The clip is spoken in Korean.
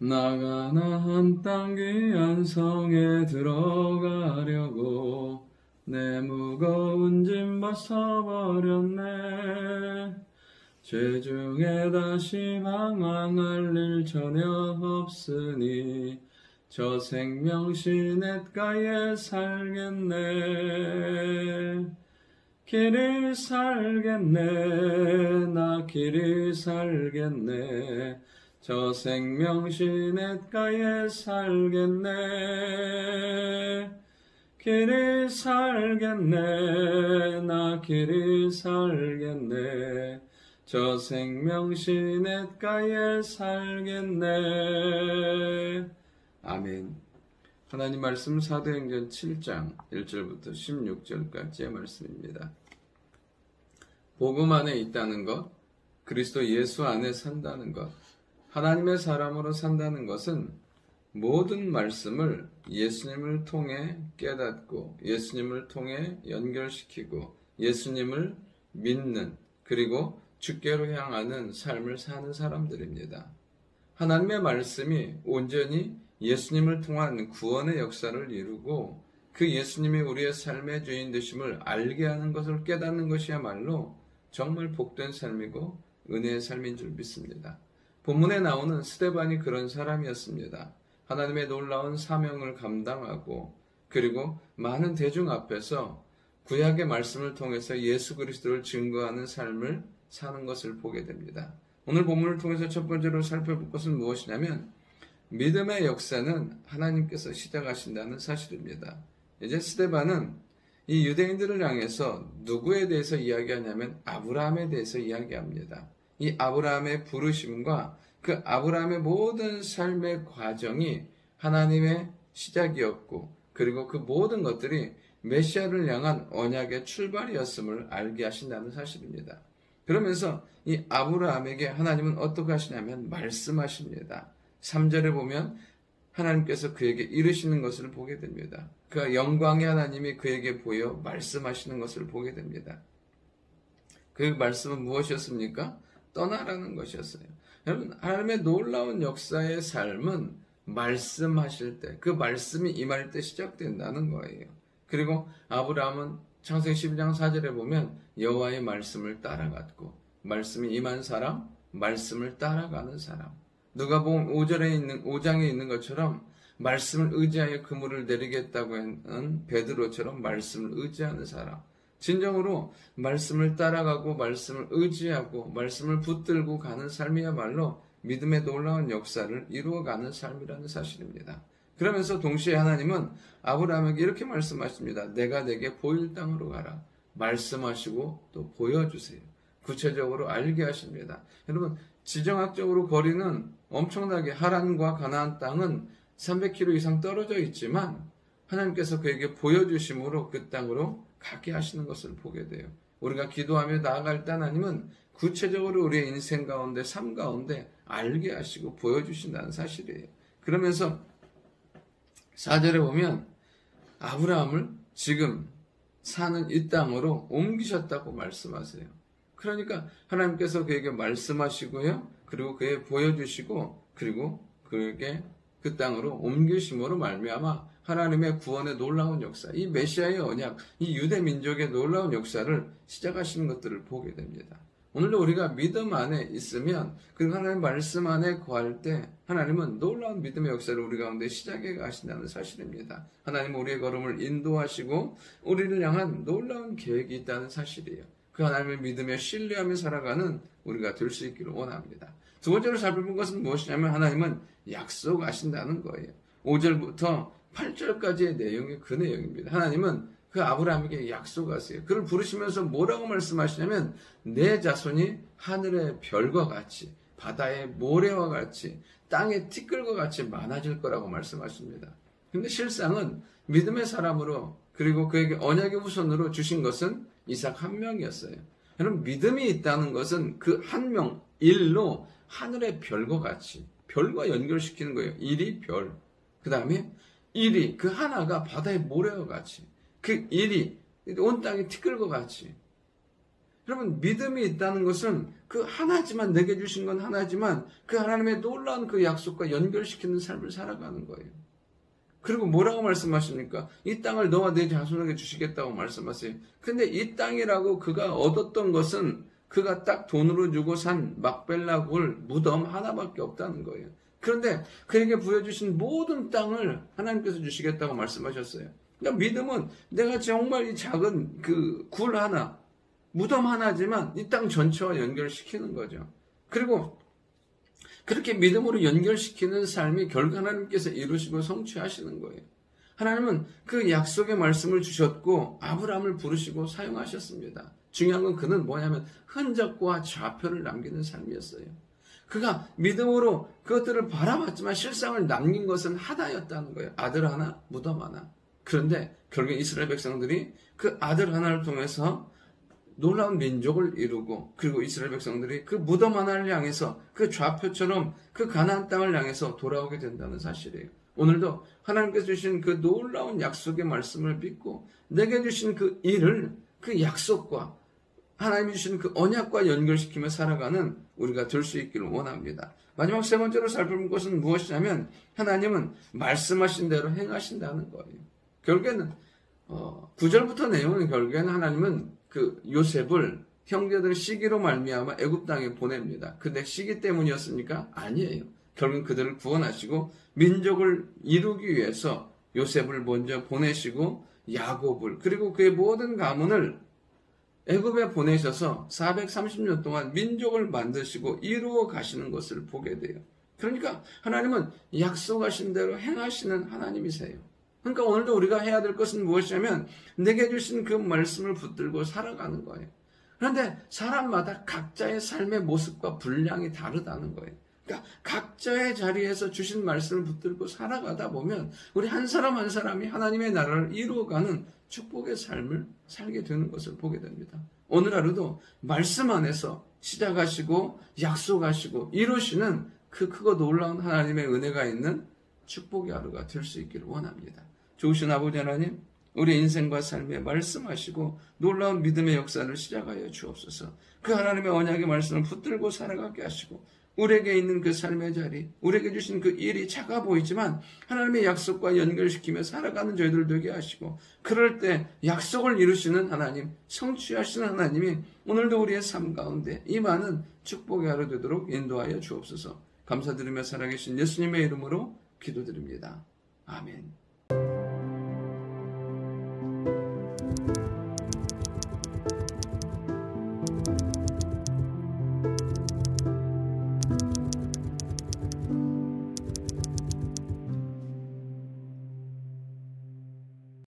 나가 한 땅 귀한 성에 들어가려고 내 무거운 짐 벗어버렸네. 죄중에 다시 방황할 일 전혀 없으니 저 생명 시냇가에 살겠네. 길이 살겠네. 나 길이 살겠네. 저 생명 시냇가에 살겠네. 길이 살겠네. 나 길이 살겠네. 저 생명 시냇가에 살겠네. 아멘. 하나님 말씀 사도행전 7장 1절부터 16절까지의 말씀입니다. 복음 안에 있다는 것, 그리스도 예수 안에 산다는 것, 하나님의 사람으로 산다는 것은 모든 말씀을 예수님을 통해 깨닫고 예수님을 통해 연결시키고 예수님을 믿는, 그리고 주께로 향하는 삶을 사는 사람들입니다. 하나님의 말씀이 온전히 예수님을 통한 구원의 역사를 이루고 그 예수님이 우리의 삶의 주인 되심을 알게 하는 것을 깨닫는 것이야말로 정말 복된 삶이고 은혜의 삶인 줄 믿습니다. 본문에 나오는 스데반이 그런 사람이었습니다. 하나님의 놀라운 사명을 감당하고 그리고 많은 대중 앞에서 구약의 말씀을 통해서 예수 그리스도를 증거하는 삶을 사는 것을 보게 됩니다. 오늘 본문을 통해서 첫 번째로 살펴볼 것은 무엇이냐면 믿음의 역사는 하나님께서 시작하신다는 사실입니다. 이제 스데반은 이 유대인들을 향해서 누구에 대해서 이야기하냐면 아브라함에 대해서 이야기합니다. 이 아브라함의 부르심과 그 아브라함의 모든 삶의 과정이 하나님의 시작이었고 그리고 그 모든 것들이 메시아를 향한 언약의 출발이었음을 알게 하신다는 사실입니다. 그러면서 이 아브라함에게 하나님은 어떻게 하시냐면 말씀하십니다. 3절에 보면 하나님께서 그에게 이르시는 것을 보게 됩니다. 그 영광의 하나님이 그에게 보여 말씀하시는 것을 보게 됩니다. 그 말씀은 무엇이었습니까? 떠나라는 것이었어요. 여러분, 하나님의 놀라운 역사의 삶은 말씀하실 때, 그 말씀이 임할 때 시작된다는 거예요. 그리고 아브라함은 창세기 12장 4절에 보면 여호와의 말씀을 따라갔고, 말씀이 임한 사람, 말씀을 따라가는 사람. 누가복음 5장에 있는 것처럼 말씀을 의지하여 그물을 내리겠다고 하는 베드로처럼 말씀을 의지하는 사람. 진정으로 말씀을 따라가고 말씀을 의지하고 말씀을 붙들고 가는 삶이야말로 믿음의 놀라운 역사를 이루어가는 삶이라는 사실입니다. 그러면서 동시에 하나님은 아브라함에게 이렇게 말씀하십니다. 내가 내게 보일 땅으로 가라. 말씀하시고 또 보여주세요. 구체적으로 알게 하십니다. 여러분, 지정학적으로 거리는 엄청나게 하란과 가나안 땅은 300km 이상 떨어져 있지만 하나님께서 그에게 보여주심으로 그 땅으로 가게 하시는 것을 보게 돼요. 우리가 기도하며 나아갈 때 하나님은 구체적으로 우리의 인생 가운데, 삶 가운데 알게 하시고 보여주신다는 사실이에요. 그러면서 4절에 보면 아브라함을 지금 사는 이 땅으로 옮기셨다고 말씀하세요. 그러니까 하나님께서 그에게 말씀하시고요. 그리고 그에게 보여주시고 그리고 그에게 그 땅으로 옮기심으로 말미암아 하나님의 구원의 놀라운 역사, 이 메시아의 언약, 이 유대 민족의 놀라운 역사를 시작하시는 것들을 보게 됩니다. 오늘도 우리가 믿음 안에 있으면 그리고 하나님의 말씀 안에 거할 때 하나님은 놀라운 믿음의 역사를 우리 가운데 시작해 가신다는 사실입니다. 하나님은 우리의 걸음을 인도하시고 우리를 향한 놀라운 계획이 있다는 사실이에요. 그 하나님의 믿음에 신뢰하며 살아가는 우리가 될 수 있기를 원합니다. 두 번째로 살펴본 것은 무엇이냐면 하나님은 약속하신다는 거예요. 5절부터 8절까지의 내용이 그 내용입니다. 하나님은 그 아브라함에게 약속하세요. 그를 부르시면서 뭐라고 말씀하시냐면 내 자손이 하늘의 별과 같이 바다의 모래와 같이 땅의 티끌과 같이 많아질 거라고 말씀하십니다. 근데 실상은 믿음의 사람으로 그리고 그에게 언약의 후손으로 주신 것은 이삭 한 명이었어요. 여러분, 믿음이 있다는 것은 그 한 명, 일로 하늘의 별과 같이 별과 연결시키는 거예요. 일이 별. 그 다음에 일이 그 하나가 바다의 모래와 같이 그 일이 온 땅의 티끌과 같이 여러분, 믿음이 있다는 것은 그 하나지만, 내게 주신 건 하나지만 그 하나님의 놀라운 그 약속과 연결시키는 삶을 살아가는 거예요. 그리고 뭐라고 말씀하십니까? 이 땅을 너와 내 자손에게 주시겠다고 말씀하세요. 근데 이 땅이라고 그가 얻었던 것은 그가 딱 돈으로 주고 산 막벨라 굴 무덤 하나밖에 없다는 거예요. 그런데 그에게 부여주신 모든 땅을 하나님께서 주시겠다고 말씀하셨어요. 그러니까 믿음은 내가 정말 이 작은 그 굴 하나, 무덤 하나지만 이 땅 전체와 연결시키는 거죠. 그리고 그렇게 믿음으로 연결시키는 삶이 결국 하나님께서 이루시고 성취하시는 거예요. 하나님은 그 약속의 말씀을 주셨고 아브라함을 부르시고 사용하셨습니다. 중요한 건 그는 뭐냐면 흔적과 좌표를 남기는 삶이었어요. 그가 믿음으로 그것들을 바라봤지만 실상을 남긴 것은 하나였다는 거예요. 아들 하나, 무덤 하나. 그런데 결국 이스라엘 백성들이 그 아들 하나를 통해서 놀라운 민족을 이루고, 그리고 이스라엘 백성들이 그 무덤 하나를 향해서 그 좌표처럼 그 가나안 땅을 향해서 돌아오게 된다는 사실이에요. 오늘도 하나님께서 주신 그 놀라운 약속의 말씀을 믿고 내게 주신 그 일을 그 약속과 하나님이 주신 그 언약과 연결시키며 살아가는 우리가 될 수 있기를 원합니다. 마지막 세 번째로 살펴볼 것은 무엇이냐면 하나님은 말씀하신 대로 행하신다는 거예요. 결국에는 9절부터 내용은 결국에는 하나님은 그 요셉을 형제들 시기로 말미암아 애굽 땅에 보냅니다. 근데 시기 때문이었습니까? 아니에요. 결국 그들을 구원하시고 민족을 이루기 위해서 요셉을 먼저 보내시고 야곱을 그리고 그의 모든 가문을 애굽에 보내셔서 430년 동안 민족을 만드시고 이루어 가시는 것을 보게 돼요. 그러니까 하나님은 약속하신 대로 행하시는 하나님이세요. 그러니까 오늘도 우리가 해야 될 것은 무엇이냐면 내게 주신 그 말씀을 붙들고 살아가는 거예요. 그런데 사람마다 각자의 삶의 모습과 분량이 다르다는 거예요. 그러니까 각자의 자리에서 주신 말씀을 붙들고 살아가다 보면 우리 한 사람 한 사람이 하나님의 나라를 이루어가는 축복의 삶을 살게 되는 것을 보게 됩니다. 오늘 하루도 말씀 안에서 시작하시고 약속하시고 이루시는 그 크고 놀라운 하나님의 은혜가 있는 축복의 하루가 될 수 있기를 원합니다. 좋으신 아버지 하나님, 우리 인생과 삶에 말씀하시고 놀라운 믿음의 역사를 시작하여 주옵소서. 그 하나님의 언약의 말씀을 붙들고 살아가게 하시고 우리에게 있는 그 삶의 자리, 우리에게 주신 그 일이 작아 보이지만 하나님의 약속과 연결시키며 살아가는 저희들 되게 하시고 그럴 때 약속을 이루시는 하나님, 성취하시는 하나님이 오늘도 우리의 삶 가운데 이 많은 축복의 하루 되도록 인도하여 주옵소서. 감사드리며 살아계신 예수님의 이름으로 기도드립니다. 아멘.